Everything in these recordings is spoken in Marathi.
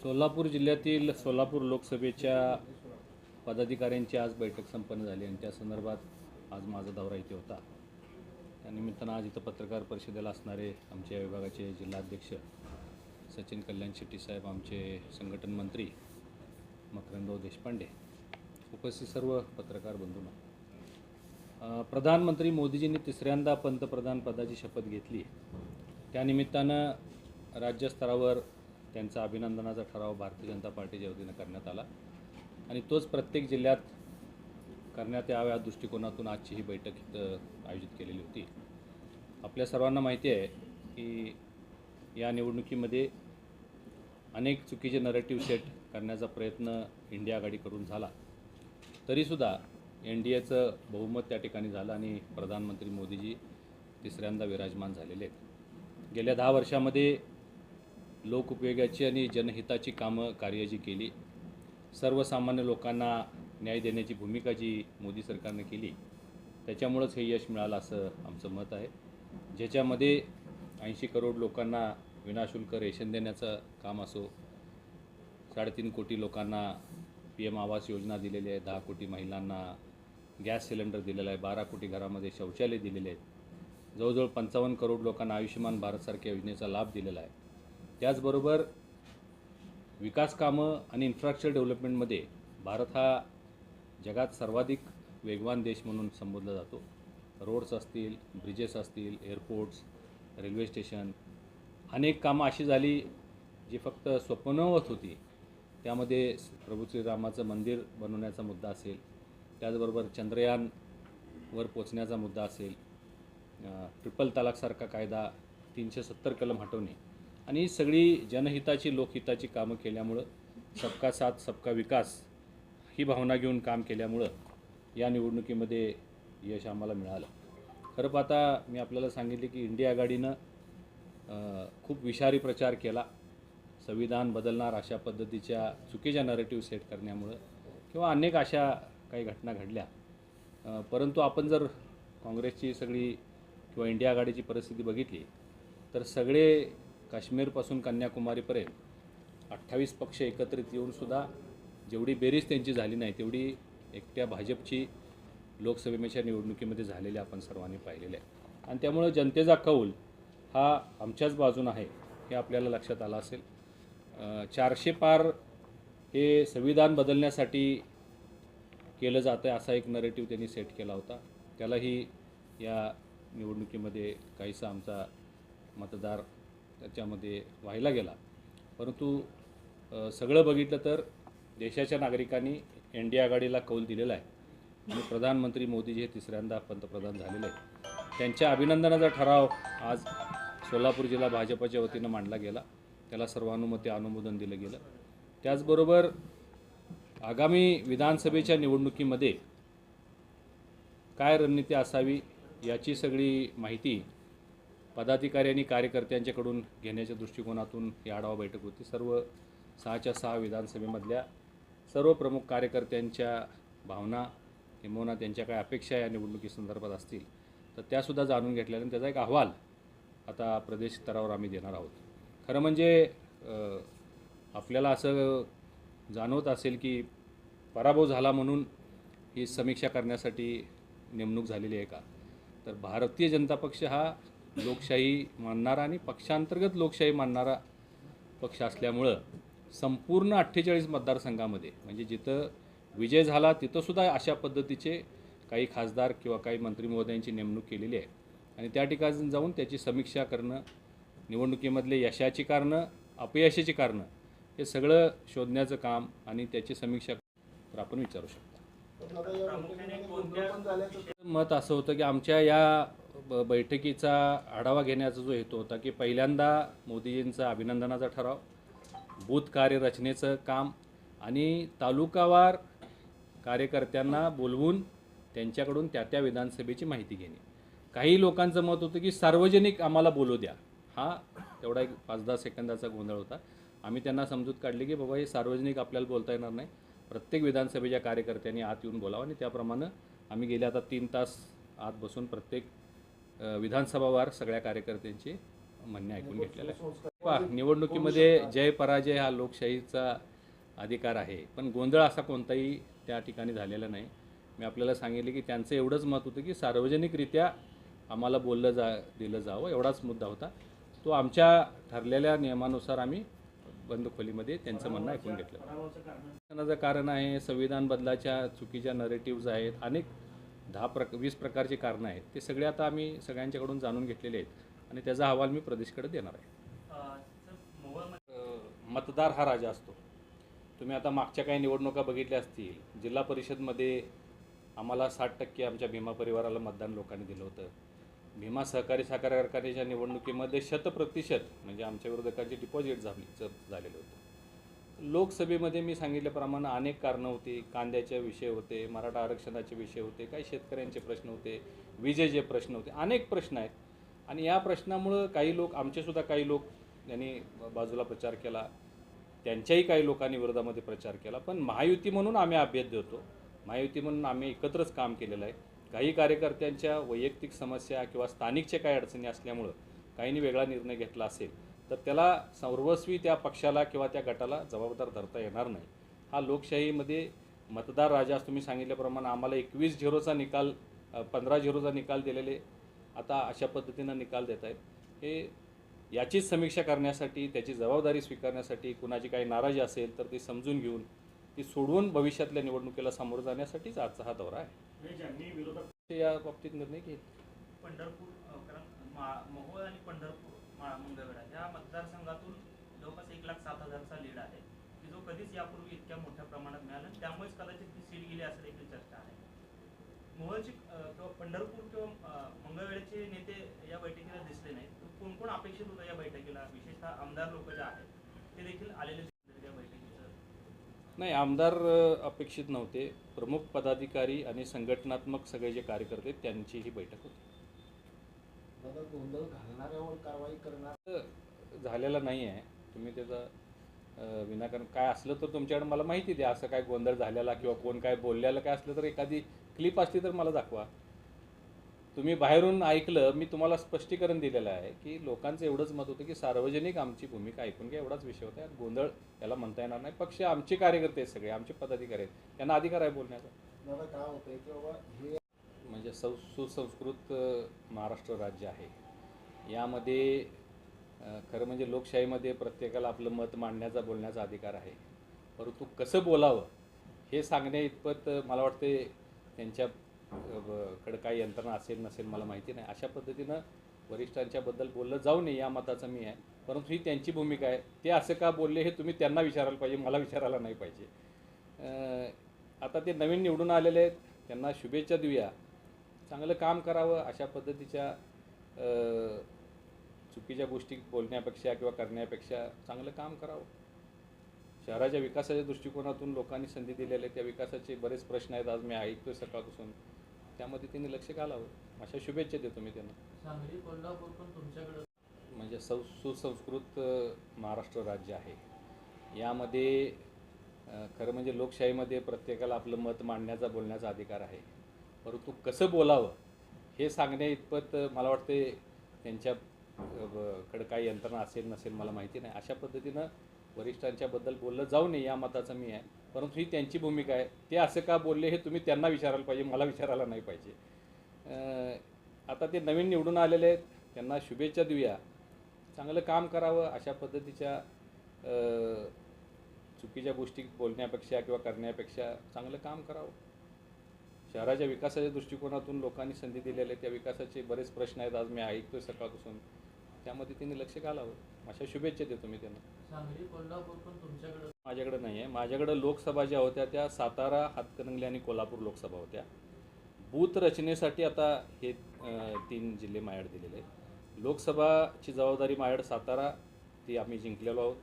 सोलापूर जिल्ह्यातील सोलापूर लोकसभेच्या पदाधिकाऱ्यांची आज बैठक संपन्न झाली आणि त्या संदर्भात आज माझा दौरा इथे होता। त्यानिमित्तानं आज इथं पत्रकार परिषदेला असणारे आमच्या विभागाचे जिल्हाध्यक्ष सचिन कल्याण शेट्टी साहेब, आमचे संघटन मंत्री मकरंदराव देशपांडे, उपस्थित सर्व पत्रकार बंधूंना, प्रधानमंत्री मोदीजींनी तिसऱ्यांदा पंतप्रधान पदाची शपथ घेतली। त्यानिमित्तानं राज्यस्तरावर त्यांचा अभिनंदनाचा ठराव भारतीय जनता पार्टीच्या वतीनं करण्यात आला आणि तोच प्रत्येक जिल्ह्यात करण्यात यावा या दृष्टिकोनातून आजची ही बैठक इथं आयोजित केलेली होती। आपल्या सर्वांना माहिती आहे की या निवडणुकीमध्ये अनेक चुकीचे नरेटिव्ह सेट करण्याचा प्रयत्न इंडिया आघाडीकडून झाला, तरीसुद्धा NDAचं बहुमत त्या ठिकाणी झालं आणि प्रधानमंत्री मोदीजी तिसऱ्यांदा विराजमान झालेले आहेत। गेल्या 10 वर्षामध्ये लोकउपयोगाची आणि जनहिताची कामं कार्य जी केली, सर्वसामान्य लोकांना न्याय देण्याची भूमिका जी मोदी सरकारने केली, त्याच्यामुळंच हे यश मिळालं असं आमचं मत आहे। ज्याच्यामध्ये 80 करोड लोकांना विनाशुल्क रेशन देण्याचं काम असो, 3.5 कोटी लोकांना PM आवास योजना दिलेली आहे, 10 कोटी महिलांना गॅस सिलेंडर दिलेला आहे, 12 कोटी घरामध्ये शौचालय दिलेले आहेत, जवळजवळ 55 करोड लोकांना आयुष्यमान भारतसारख्या योजनेचा लाभ दिलेला आहे। त्याचबरोबर विकास कामं आणि इन्फ्रास्ट्रक्चर डेव्हलपमेंटमध्ये भारत हा जगात सर्वाधिक वेगवान देश म्हणून संबोधला जातो। रोड्स असतील, ब्रिजेस असतील, एअरपोर्ट्स, रेल्वे स्टेशन, अनेक कामं अशी झाली जी फक्त स्वप्नवत होती। त्यामध्ये प्रभू श्रीरामाचं मंदिर बनवण्याचा मुद्दा असेल, त्याचबरोबर चंद्रयानवर पोचण्याचा मुद्दा असेल, ट्रिपल तलाकसारखा कायदा, 370 कलम हटवणे आणि सगळी जनहिताची लोकहिताची कामं केल्यामुळं, सबका साथ सबका विकास ही भावना घेऊन काम केल्यामुळं या निवडणुकीमध्ये यश आम्हाला मिळालं। खरं पाहता मी आपल्याला सांगितले की इंडिया आघाडीनं खूप विषारी प्रचार केला, संविधान बदलणार अशा पद्धतीच्या चुकीच्या नरेटिव्ह सेट करण्यामुळं किंवा अनेक अशा काही घटना घडल्या। परंतु आपण जर काँग्रेसची सगळी किंवा इंडिया आघाडीची परिस्थिती बघितली तर सगळे काश्मीरपासून कन्याकुमारीपर्यंत 28 पक्ष एकत्रित येऊनसुद्धा जेवढी बेरीज त्यांची झाली नाही तेवढी एकट्या भाजपची लोकसभेच्या निवडणुकीमध्ये झालेली आपण सर्वांनी पाहिलेलं आहे आणि त्यामुळं जनतेचा कौल हा आमच्याच बाजूनं आहे हे आपल्याला लक्षात आलं असेल। 400 पार हे संविधान बदलण्यासाठी केलं जातं आहे असा एक नरेटिव्ह त्यांनी सेट केला होता, त्यालाही या निवडणुकीमध्ये काहीसा आमचा मतदार त्याच्यामध्ये व्हायला गेला। परंतु सगळं बघितलं तर देशाच्या नागरिकांनी NDA आघाडीला कौल दिलेला आहे आणि प्रधानमंत्री मोदीजी हे तिसऱ्यांदा पंतप्रधान झालेले आहेत। त्यांच्या अभिनंदनाचा ठराव आज सोलापूर जिल्हा भाजपच्या वतीनं मांडला गेला, त्याला सर्वानुमते अनुमोदन दिलं गेलं। त्याचबरोबर आगामी विधानसभेच्या निवडणुकीमध्ये काय रणनीती असावी याची सगळी माहिती पदाधिकारी आणि कार्यकर्त्यांच्याकडून घेण्याच्या दृष्टिकोनातून ही आढावा बैठक होती। सर्व 6च्या 6 विधानसभेमधल्या सर्व प्रमुख कार्यकर्त्यांच्या भावना किंवा त्यांच्या काय अपेक्षा या निवडणुकीसंदर्भात असतील तर त्यासुद्धा जाणून घेतल्यानंतर त्याचा एक अहवाल आता प्रदेश स्तरावर आम्ही देणार आहोत। खरं म्हणजे आपल्याला असं जाणवत असेल की पराभव झाला म्हणून ही समीक्षा करण्यासाठी नेमणूक झालेली आहे का, तर भारतीय जनता पक्ष हा लोकशाही मानणारा आणि पक्षांतर्गत लोकशाही मानणारा पक्ष असल्यामुळं संपूर्ण 48 मतदारसंघामध्ये म्हणजे जिथं विजय झाला तिथंसुद्धा अशा पद्धतीचे काही खासदार किंवा काही मंत्री महोदयांची नेमणूक केलेली आहे आणि त्या ठिकाणी जाऊन त्याची समीक्षा करणं, निवडणुकीमधले यशाची कारणं, अपयशाची कारणं हे सगळं शोधण्याचं काम आणि त्याची समीक्षा तर आपण विचारू शकता। मत असं होतं की आमच्या या बैठकीचा आढावा घेण्याचा जो हेतू होता की पहिल्यांदा मोदीजींचा अभिनंदनाचा ठराव, बूथ कार्यरचनेचं काम आणि तालुकावार कार्यकर्त्यांना बोलवून त्यांच्याकडून त्या विधानसभेची माहिती घेणे। काही लोकांचं मत होतं की सार्वजनिक आम्हाला बोलू द्या, हा तेवढा एक 5-10 सेकंदाचा गोंधळ होता। आम्ही त्यांना समजूत काढली की बाबा हे सार्वजनिक आपल्याला बोलता येणार नाही, प्रत्येक विधानसभेच्या कार्यकर्त्यांनी आत येऊन बोलावं आणि त्याप्रमाणे आम्ही गेले आता 3 तास आत बसून प्रत्येक विधानसभावार सगळ्या कार्यकर्त्यांची म्हणणे ऐकून घेतलेलं आहे। निवडणुकीमध्ये जय पराजय हा लोकशाहीचा अधिकार आहे, पण गोंधळ असा कोणताही त्या ठिकाणी झालेला नाही. मी आपल्याला सांगितले की त्यांचं एवढंच मत होतं की सार्वजनिकरित्या आम्हाला दिलं जावं, एवढाच मुद्दा होता. तो आमच्या ठरलेल्या नियमानुसार आम्ही बंद खोलीमध्ये त्यांचं म्हणणं ऐकून घेतलं. कारण आहे, संविधान बदलाच्या चुकीच्या नरेटिव्ज आहेत, अनेक 20 प्रकारची कारणं आहेत. ते सगळे आता आम्ही सगळ्यांच्याकडून जाणून घेतलेले आहेत आणि त्याचा अहवाल मी प्रदेशकडे देणार आहे. मतदार हा राजा असतो. तुम्ही आता मागच्या काही निवडणुका बघितल्या असतील. जिल्हा परिषदमध्ये आम्हाला 60% आमच्या भीमा परिवाराला मतदान लोकांनी दिलं होतं. भीमा सहकारी साखर कारखान्याच्या निवडणुकीमध्ये 100% म्हणजे आमच्या विरोधकांची डिपॉझिट झालेलं होतं. लोकसभेमध्ये मी सांगितल्याप्रमाणे अनेक कारणं होती. कांद्याचे विषय होते, मराठा आरक्षणाचे विषय होते, काही शेतकऱ्यांचे प्रश्न होते, विजेचे प्रश्न होते, अनेक प्रश्न आहेत. आणि या प्रश्नामुळं आमचेसुद्धा काही लोक यांनी बाजूला प्रचार केला, त्यांच्याही काही लोकांनी विरोधामध्ये प्रचार केला. पण महायुती म्हणून आम्ही अभ्यास देतो, महायुती म्हणून आम्ही एकत्रच काम केलेलं आहे. काही कार्यकर्त्यांच्या वैयक्तिक समस्या किंवा स्थानिकच्या काही अडचणी असल्यामुळं काहींनी वेगळा निर्णय घेतला असेल तर त्याला सर्वस्वी त्या पक्षाला किंवा त्या गटाला जबाबदार धरता येणार नाही. हा लोकशाहीमध्ये मतदार राजा तुम्ही सांगितल्याप्रमाणे आम्हाला 21-0चा निकाल 15-0चा निकाल दिलेले आता अशा पद्धतीनं निकाल देत आहेत. हे याचीच समीक्षा करण्यासाठी, त्याची जबाबदारी स्वीकारण्यासाठी, कुणाची काही नाराजी असेल तर ती समजून घेऊन ती सोडवून भविष्यातल्या निवडणुकीला सामोरं जाण्यासाठीच आजचा हा दौरा आहे. या बाबतीत निर्णय घेईल. पंढरपूर मोहोळ आणि पंढरपूर मंगळवेढा या मतदारसंघातून जवळपास 1,07,000चा लीड आहे की जो कधीच यापूर्वी इतक्या मोठ्या प्रमाणात मिळाला, त्यामुळेच कदाचित ती सीट गेली असं देखील चर्चा आहे. मोहोळची किंवा पंढरपूर किंवा मंगळवेढ्याचे नेते या बैठकीला दिसले नाहीत. कोण कोण अपेक्षित होतं या बैठकीला? विशेषतः आमदार लोक जे आहेत ते देखील आलेले या बैठकीचं. नाही, आमदार अपेक्षित नव्हते. प्रमुख पदाधिकारी आणि संघटनात्मक सगळे जे कार्यकर्ते त्यांची ही बैठक होती. गोंधळ घालणाऱ्यावर कारवाई करणार झालेला नाही आहे. तुम्ही त्याचा विनाकारण काय असलं तर तुमच्याकडे मला माहिती द्या. असं काय गोंधळ झालेला किंवा कोण काय बोललेलं काय असलं तर एखादी क्लिप असली तर मला दाखवा. तुम्ही बाहेरून ऐकलं, मी तुम्हाला स्पष्टीकरण दिलेलं आहे की लोकांचं एवढंच मत होतं की सार्वजनिक आमची भूमिका ऐकून घ्या, एवढाच विषय होता. गोंधळ याला म्हणता येणार नाही. पक्ष आमचे कार्यकर्ते आहेत, सगळे आमचे पदाधिकारी आहेत, त्यांना अधिकार आहे बोलण्याचा. दादा काय होतंय की बाबा हे म्हणजे सुसंस्कृत महाराष्ट्र राज्य आहे. यामध्ये खरं म्हणजे लोकशाहीमध्ये प्रत्येकाला आपलं मत मांडण्याचा, बोलण्याचा अधिकार आहे. परंतु कसं बोलावं हे सांगण्या इतपत मला वाटते त्यांच्याकडे काही यंत्रणा असेल नसेल मला माहिती नाही. अशा पद्धतीनं वरिष्ठांच्याबद्दल बोललं जाऊ नये या मताचं मी आहे. परंतु ही त्यांची भूमिका आहे. ते असं का बोलले हे तुम्ही त्यांना विचारायला पाहिजे, मला विचारायला नाही पाहिजे. आता ते नवीन निवडून आलेले आहेत, त्यांना शुभेच्छा देऊया. चांगलं काम करावं. अशा पद्धतीच्या चुकीच्या गोष्टी बोलण्यापेक्षा किंवा करण्यापेक्षा चांगलं काम करावं. शहराच्या विकासाच्या दृष्टिकोनातून लोकांनी संधी दिलेल्या आहे. त्या विकासाचे बरेच प्रश्न आहेत, आज मी ऐकतोय सकाळपासून. त्यामध्ये त्यांनी लक्ष घालावं. अशा शुभेच्छा देतो मी त्यांना. सांगली कोल्हापूर पण तुमच्याकडे म्हणजे सुसंस्कृत महाराष्ट्र राज्य आहे. यामध्ये खरं म्हणजे लोकशाहीमध्ये प्रत्येकाला आपलं मत मांडण्याचा, बोलण्याचा अधिकार आहे. परंतु कसं बोलावं हे सांगण्या इतपत मला वाटते त्यांच्याकडे काही यंत्रणा असेल नसेल मला माहिती नाही. अशा पद्धतीनं वरिष्ठांच्याबद्दल बोललं जाऊ नये या मताचं मी आहे. परंतु ही त्यांची भूमिका आहे. ते असं का बोलले हे तुम्ही त्यांना विचारायला पाहिजे, मला विचारायला नाही पाहिजे. आता ते नवीन निवडून आलेले आहेत, त्यांना शुभेच्छा देऊया. चांगलं काम करावं. अशा पद्धतीच्या चुकीच्या गोष्टी बोलण्यापेक्षा किंवा करण्यापेक्षा चांगलं काम करावं. शहराच्या विकासाच्या दृष्टिकोनातून लोकांनी संधी दिलेल्या आहे. त्या विकासाचे बरेच प्रश्न आहेत, आज मी ऐकतोय सकाळपासून. त्यामध्ये त्यांनी लक्ष घालावं. अशा शुभेच्छा देतो मी त्यांना. सांगली कोल्हापूर पण तुमच्याकडे माझ्याकडे नाही आहे. माझ्याकडं लोकसभा ज्या होत्या त्या सातारा, हातकणंगले आणि कोल्हापूर लोकसभा होत्या. बूथ रचनेसाठी आता हे 3 जिल्हे माझ्याकडे दिलेले आहेत. लोकसभाची जबाबदारी माझ्याकडे सातारा ती आम्ही जिंकलेलो आहोत,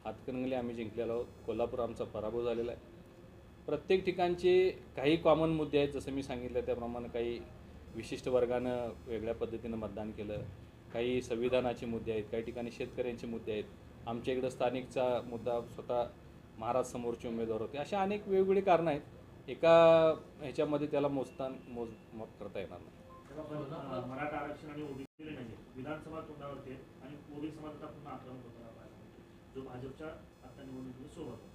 हातकणंगले आम्ही जिंकलेलो आहोत, कोल्हापूर आमचा पराभव झालेला आहे. प्रत्येक ठिकाणचे काही कॉमन मुद्दे आहेत. जसं मी सांगितलं त्याप्रमाणे काही विशिष्ट वर्गानं वेगळ्या पद्धतीनं मतदान केलं, काही संविधानाचे मुद्दे आहेत, काही ठिकाणी शेतकऱ्यांचे मुद्दे आहेत. आमच्या इकडं स्थानिकचा मुद्दा स्वतः महाराज समोरचे उमेदवार होते. अशा अनेक वेगवेगळी कारणं आहेत. एका ह्याच्यामध्ये त्याला मोजमाप करता येणार नाही. मराठा आरक्षण आणि ओबीसी नाही विधानसभा विधानसभा तोंडावरती आहे आणि ओबीसी समाज आता पुन्हा आक्रमक होताना पाहायला मिळतो, जो भाजपच्या आता निवडणुकीमध्ये सोबत होता.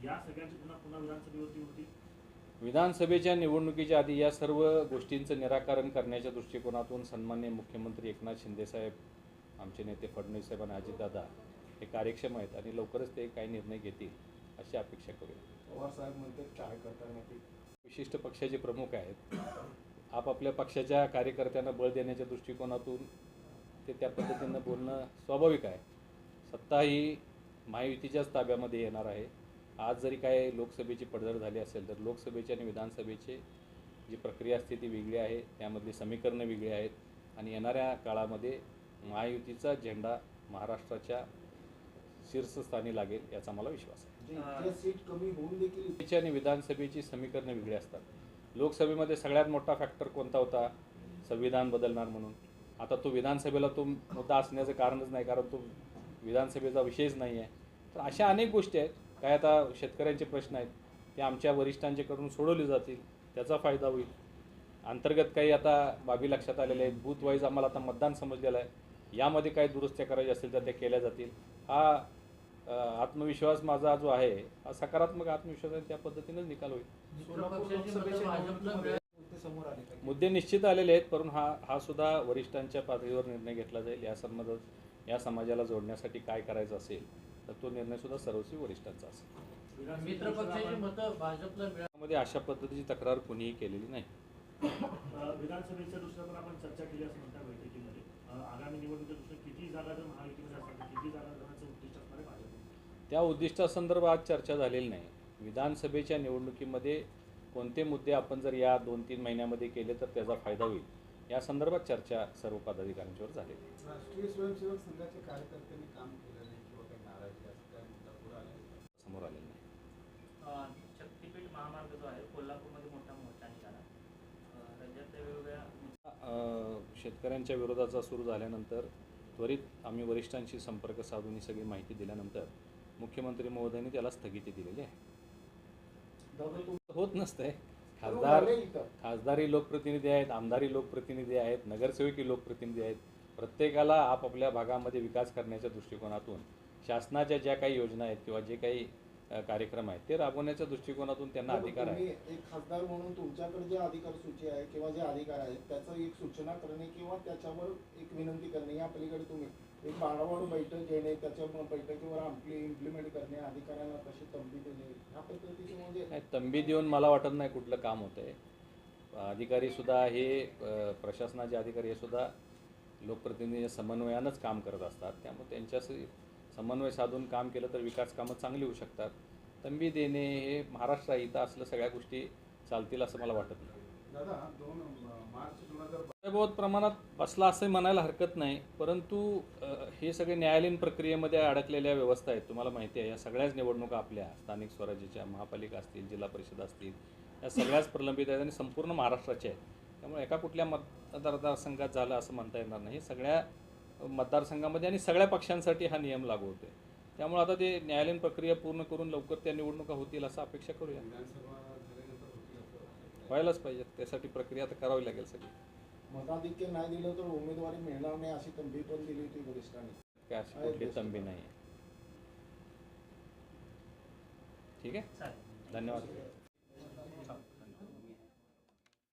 या सगळ्यांची पुन्हा विधानसभेवरती होती. विधानसभेच्या निवडणुकीच्या आधी या सर्व गोष्टींचं निराकरण करण्याच्या दृष्टिकोनातून सन्माननीय मुख्यमंत्री एकनाथ शिंदेसाहेब, आमचे नेते फडणवीस साहेब आणि अजितदादा हे कार्यक्षम आहेत आणि लवकरच ते काही निर्णय घेतील अशी अपेक्षा करूया. पवार साहेब म्हणतात काय करताना ते विशिष्ट पक्षाचे प्रमुख आहेत, आपापल्या पक्षाच्या कार्यकर्त्यांना बळ देण्याच्या दृष्टिकोनातून ते त्या पद्धतीनं बोलणं स्वाभाविक आहे. सत्ता ही महायुतीच्याच ताब्यामध्ये येणार आहे. आज जरी काय लोकसभेची पडझड झाली असेल तर लोकसभेची आणि विधानसभेची जी प्रक्रिया असते ती वेगळी आहे, त्यामधली समीकरणं वेगळी आहेत आणि येणाऱ्या काळामध्ये महायुतीचा झेंडा महाराष्ट्राच्या शीर्षस्थानी लागेल याचा मला विश्वास आहे. म्हणजे इतके सीट कमी होऊन देखील लोकसभेची आणि विधानसभेची समीकरणं वेगळी असतात. लोकसभेमध्ये सगळ्यात मोठा फॅक्टर कोणता होता? संविधान बदलणार म्हणून. आता तो विधानसभेला तो मुद्दा असण्याचं कारणच नाही, कारण तो विधानसभेचा विषयच नाही आहे. तर अशा अनेक गोष्टी आहेत. काय आता शेतकऱ्यांचे प्रश्न आहेत ते आमच्या वरिष्ठांच्याकडून सोडवले जातील, त्याचा फायदा होईल. अंतर्गत काही आता बाबी लक्षात आलेल्या आहेत. बूथ वाईज आम्हाला आता मतदान समजलेलं आहे. यामध्ये काही दुरुस्त्या करायच्या असतील तर त्या केल्या जातील. हा आत्मविश्वास माझा जो आहे हा सकारात्मक आत्मविश्वास आहे, त्या पद्धतीनेच निकाल होईल. समोर आले का? मुद्दे निश्चित आलेले आहेत, परंतु हा सुद्धा वरिष्ठांच्या पातळीवर निर्णय घेतला जाईल. या समाजाला जोडण्यासाठी काय करायचं असेल तर तो निर्णय सुद्धा सर्वस्वी वरिष्ठांचा असेल. मित्र पक्षाची मतं भाजपला त्यामध्ये अशा पद्धतीची तक्रार कुणीही केलेली नाही. विधानसभेच्या दृष्टीने पण आपण चर्चा केली असं म्हणता बैठकीमध्ये. आगामी निवडणुकीच्या दृष्टीने किती जागा जर महायुतीमध्ये असतात तर किती जागा करण्याचं उद्दिष्ट असणार आहे भाजप? त्या उद्दिष्टासंदर्भात चर्चा झालेली नाही. विधानसभेच्या निवडणुकीमध्ये कोणते मुद्दे आपण जर या 2-3 महिन्यामध्ये केले तर त्याचा फायदा होईल या संदर्भात चर्चा सर्व पदाधिकाऱ्यांच्यावर झालेली आहे. राष्ट्रीय स्वयंसेवक संघाचे कार्यकर्त्यांनी काम केलं नाही किंवा काही नाराजी असं काय मुद्दा पुढे आला आहे? समोर आलेलं नाही. शक्तीपीठ महामार्ग जो आहे कोल्हापूरमध्ये मोठा मोर्चा निघाला. राज्यातल्या वेगवेगळ्या शेतकऱ्यांच्या विरोधाचा सुरू झाल्यानंतर त्वरित आम्ही वरिष्ठांशी संपर्क साधून ही सगळी माहिती दिल्यानंतर मुख्यमंत्री महोदयांनी त्याला स्थगिती दिलेली आहे. दादा, होत नसतंय. तरुण आले इथं. खासदारी लोकप्रतिनिधी आहेत, आमदारी लोकप्रतिनिधी आहेत, नगरसेवकी लोकप्रतिनिधी आहेत. प्रत्येकाला आपापल्या भागामध्ये विकास करण्याच्या दृष्टिकोनातून शासनाच्या ज्या काही योजना आहेत किंवा जे काही कार्यक्रम आहेत ते राबवण्याच्या दृष्टिकोनातून त्यांना अधिकार आहे. तुम्ही एक खासदार म्हणून तुमच्याकडे जे अधिकार सूची आहे किंवा जे अधिकार आहेत त्याचं एक सूचना करणे किंवा त्याच्यावर एक विनंती करणे, या पलीकडे तुम्ही एक बाणावाडू बैठक घेणे, त्याच्या बैठकीवर आपली इम्प्लिमेंट करणे, अधिकाऱ्यांना कशी तंबी देणे, ह्या पद्धतीचे म्हणजे नाही, तंबी देऊन मला वाटत नाही कुठलं काम होतं आहे. अधिकारीसुद्धा हे प्रशासनाचे अधिकारी हे सुद्धा लोकप्रतिनिधी समन्वयानंच काम करत असतात. त्यामुळे त्यांच्याशी समन्वय साधून काम केलं तर विकास कामं चांगली होऊ शकतात. तंबी देणे हे महाराष्ट्र इथं असलं सगळ्या गोष्टी चालतील असं मला वाटत नाही. दादा 2 मार्च 2022 बहुत प्रमाणात बसला असं म्हणायला हरकत नाही, परंतु हे सगळे न्यायालयीन प्रक्रियेमध्ये अडकलेल्या व्यवस्था आहेत. तुम्हाला माहिती आहे या सगळ्याच निवडणुका आपल्या स्थानिक स्वराज्याच्या, महापालिका असतील, जिल्हा परिषद असतील, या सगळ्याच प्रलंबित आहेत आणि संपूर्ण महाराष्ट्राच्या आहेत. त्यामुळे एका कुठल्या मतदारसंघात झालं असं म्हणता येणार नाही. सगळ्या मतदारसंघामध्ये आणि सगळ्या पक्षांसाठी हा नियम लागू होतो. त्यामुळे आता ते न्यायालयीन प्रक्रिया पूर्ण करून लवकर त्या निवडणुका होतील असं अपेक्षा करूया. विधानसभा झाल्यानंतर होतील असं व्हायलाच पाहिजे. त्यासाठी प्रक्रिया आता करावी लागेल सगळी. मताधिक्य नाही दिलं तर उमेदवारी मिळणार नाही अशी तंबी पण दिली होती वरिष्ठांनी. काय अशी कुठली तंबी नाही आहे. ठीक आहे, चालेल. धन्यवाद.